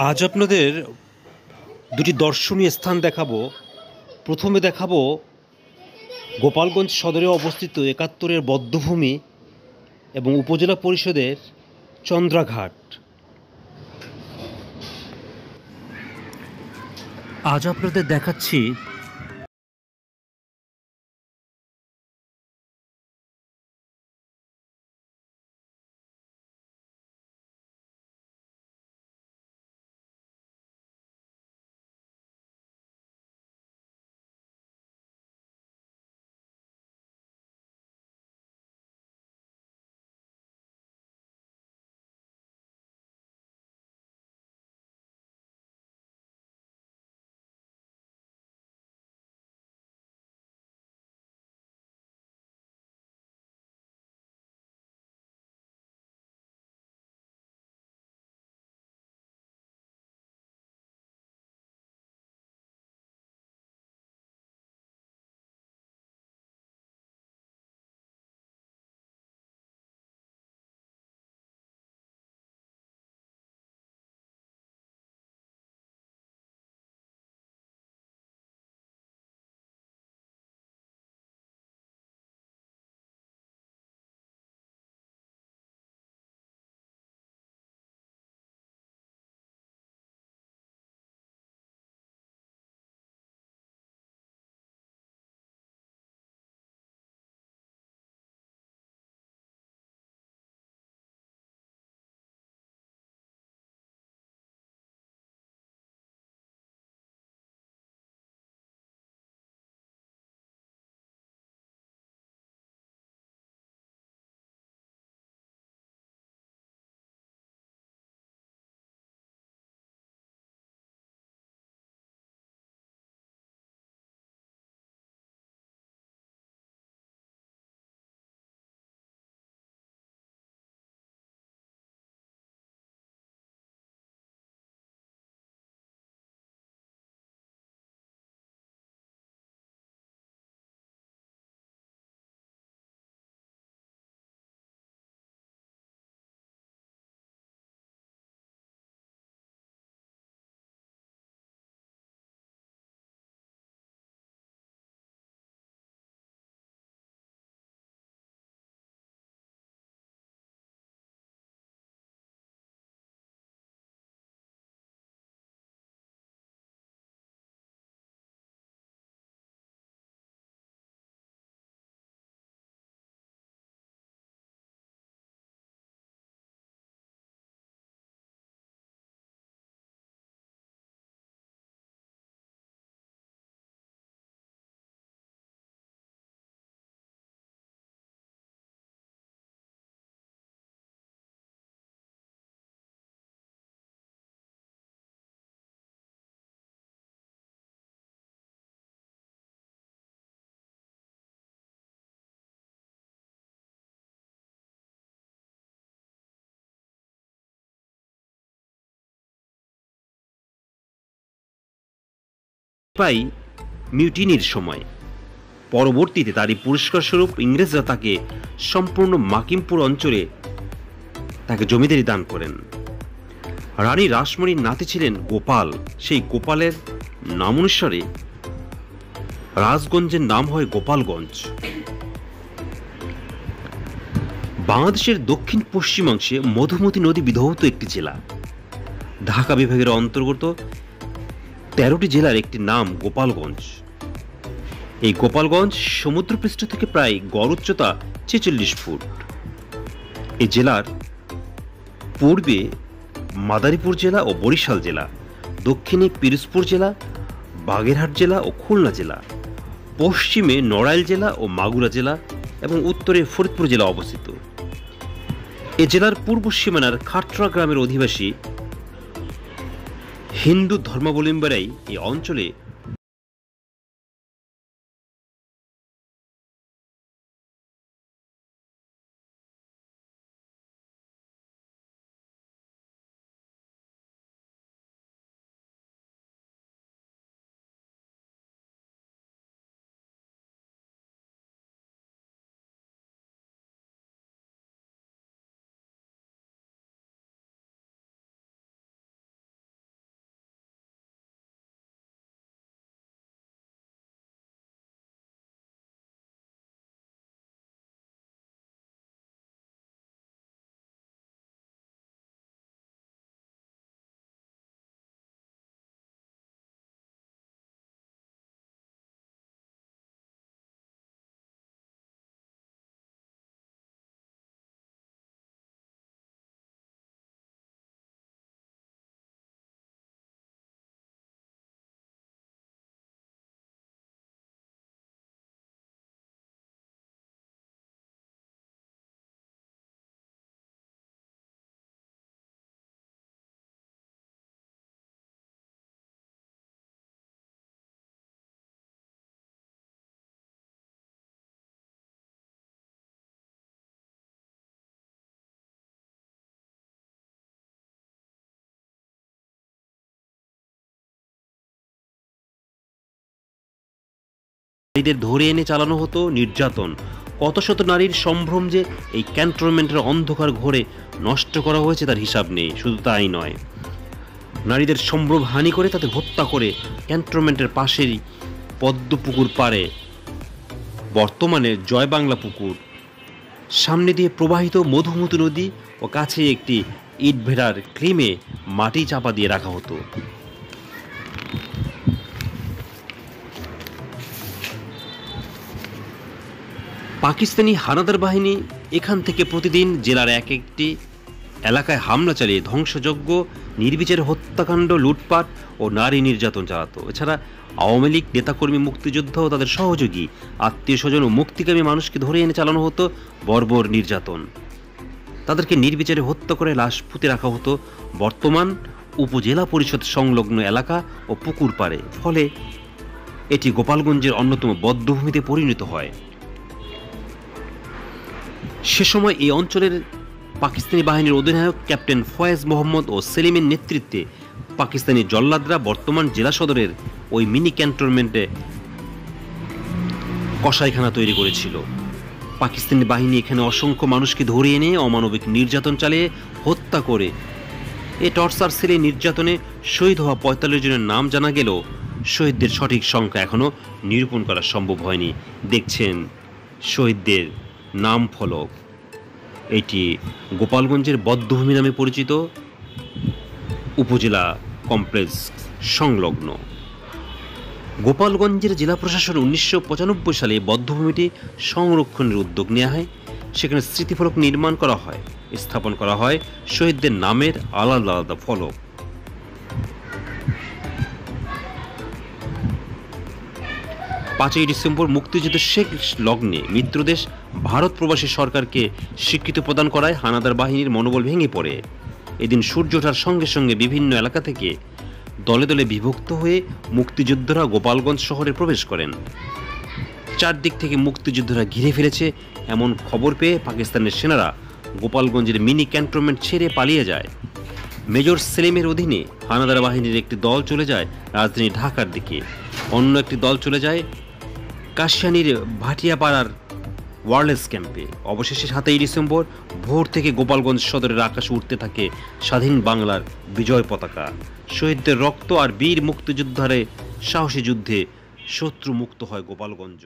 আজ আপনাদের দুটি দর্শনীয় স্থান দেখাবো। প্রথমে দেখাবো গোপালগঞ্জ সদরে অবস্থিত একাত্তরের বধ্যভূমি এবং উপজেলা পরিষদের চন্দ্রাঘাট। আজ আপনাদের দেখাচ্ছি পাই মিউটিনির সময়। পরবর্তীতে তারই পুরস্কার স্বরূপ ইংরেজরা তাকে সম্পূর্ণ মাকিমপুর অঞ্চলে তাকে জমিদারি দান করেন। রানী রাসমণির নাতি ছিলেন গোপাল। সেই গোপালের নাম অনুসারে রাজগঞ্জের নাম হয় গোপালগঞ্জ। বাংলাদেশের দক্ষিণ পশ্চিমাংশে মধুমতি নদী বিধৌত একটি জেলা। ঢাকা বিভাগের অন্তর্গত 13টি জেলার একটি নাম গোপালগঞ্জ। এই গোপালগঞ্জ সমুদ্রপৃষ্ঠ থেকে প্রায় গড় উচ্চতা 46 ফুট। এই জেলার পূর্বে মাদারীপুর জেলা ও বরিশাল জেলা, দক্ষিণে পিরোজপুর জেলা, বাগেরহাট জেলা ও খুলনা জেলা, পশ্চিমে নড়াইল জেলা ও মাগুরা জেলা এবং উত্তরে ফরিদপুর জেলা অবস্থিত। এ জেলার পূর্ব সীমানার খাটরা গ্রামের অধিবাসী হিন্দু ধর্মাবলম্বীরাই এই অঞ্চলে নারীদের ধরে এনে চালানো হতো নির্যাতন। কত শত নারীর সম্ভ্রম যে এই ক্যান্টনমেন্টের অন্ধকার ঘোরে নষ্ট করা হয়েছে তার হিসাব নেই। শুধু তাই নয়, নারীদের সম্ভ্রম হানি করে তাদের হত্যা করে ক্যান্টনমেন্টের পাশেরই পদ্মপুকুর পাড়ে, বর্তমানে জয় বাংলা পুকুর, সামনে দিয়ে প্রবাহিত মধুমতি নদী ও কাছে একটি ইটভেড়ার ক্রিমে মাটি চাপা দিয়ে রাখা হতো। পাকিস্তানি হানাদার বাহিনী এখান থেকে প্রতিদিন জেলার এক একটি এলাকায় হামলা চালিয়ে ধ্বংসযজ্ঞ, নির্বিচারে হত্যাকাণ্ড, লুটপাট ও নারী নির্যাতন চালাতো। এছাড়া আওয়ামী লীগ নেতাকর্মী, মুক্তিযোদ্ধা ও তাদের সহযোগী আত্মীয় স্বজন ও মুক্তিকামী মানুষকে ধরে এনে চালানো হতো বর্বর নির্যাতন। তাদেরকে নির্বিচারে হত্যা করে লাশ পুঁতে রাখা হতো বর্তমান উপজেলা পরিষদ সংলগ্ন এলাকা ও পুকুর পাড়ে। ফলে এটি গোপালগঞ্জের অন্যতম বধ্যভূমিতে পরিণত হয়। সে সময় এই অঞ্চলের পাকিস্তানি বাহিনীর অধিনায়ক ক্যাপ্টেন ফয়েজ মোহাম্মদ ও সেলিমের নেতৃত্বে পাকিস্তানি জল্লাদরা বর্তমান জেলা সদরের ওই মিনি ক্যান্টনমেন্টে কসাইখানা তৈরি করেছিল। পাকিস্তানি বাহিনী এখানে অসংখ্য মানুষকে ধরে এনে অমানবিক নির্যাতন চালিয়ে হত্যা করে। এ টর্চার সেলে নির্যাতনে শহীদ হওয়া ৪৫ জনের নাম জানা গেলেও শহীদদের সঠিক সংখ্যা এখনো নিরূপণ করা সম্ভব হয়নি। দেখছেন শহীদদের নাম ফলক। এটি গোপালগঞ্জের বধ্যভূমি নামে পরিচিত উপজেলা কমপ্লেক্স সংলগ্ন। গোপালগঞ্জের জেলা প্রশাসন ১৯৯৫ সালে বধ্যভূমিটি সংরক্ষণের উদ্যোগ নেওয়া হয়। সেখানে স্মৃতিফলক নির্মাণ করা হয়, স্থাপন করা হয় শহীদদের নামের আলাদা আলাদা ফলক। ৫ই ডিসেম্বর মুক্তিযুদ্ধের শেষ লগ্নে মিত্রদেশ ভারত প্রবাসী সরকারকে স্বীকৃতি প্রদান করায় হানাদার বাহিনীর মনোবল ভেঙে পড়ে। এদিন সূর্য ওঠার সঙ্গে সঙ্গে বিভিন্ন এলাকা থেকে দলে দলে বিভক্ত হয়ে মুক্তিযোদ্ধারা গোপালগঞ্জ শহরে প্রবেশ করেন। চারদিক থেকে মুক্তিযোদ্ধারা ঘিরে ফেলেছে এমন খবর পেয়ে পাকিস্তানের সেনারা গোপালগঞ্জের মিনি ক্যান্টনমেন্ট ছেড়ে পালিয়ে যায়। মেজর সেলিমের অধীনে হানাদার বাহিনীর একটি দল চলে যায় রাজধানী ঢাকার দিকে, অন্য একটি দল চলে যায় কাশিয়ানীর ভাটিয়াপাড়ার ওয়ারলেস ক্যাম্পে। অবশেষে ৭ই ডিসেম্বর ভোর থেকে গোপালগঞ্জ সদরের আকাশে উঠতে থাকে স্বাধীন বাংলার বিজয় পতাকা। শহীদদের রক্ত আর বীর মুক্তিযোদ্ধারে সাহসী যুদ্ধে শত্রু মুক্ত হয় গোপালগঞ্জ।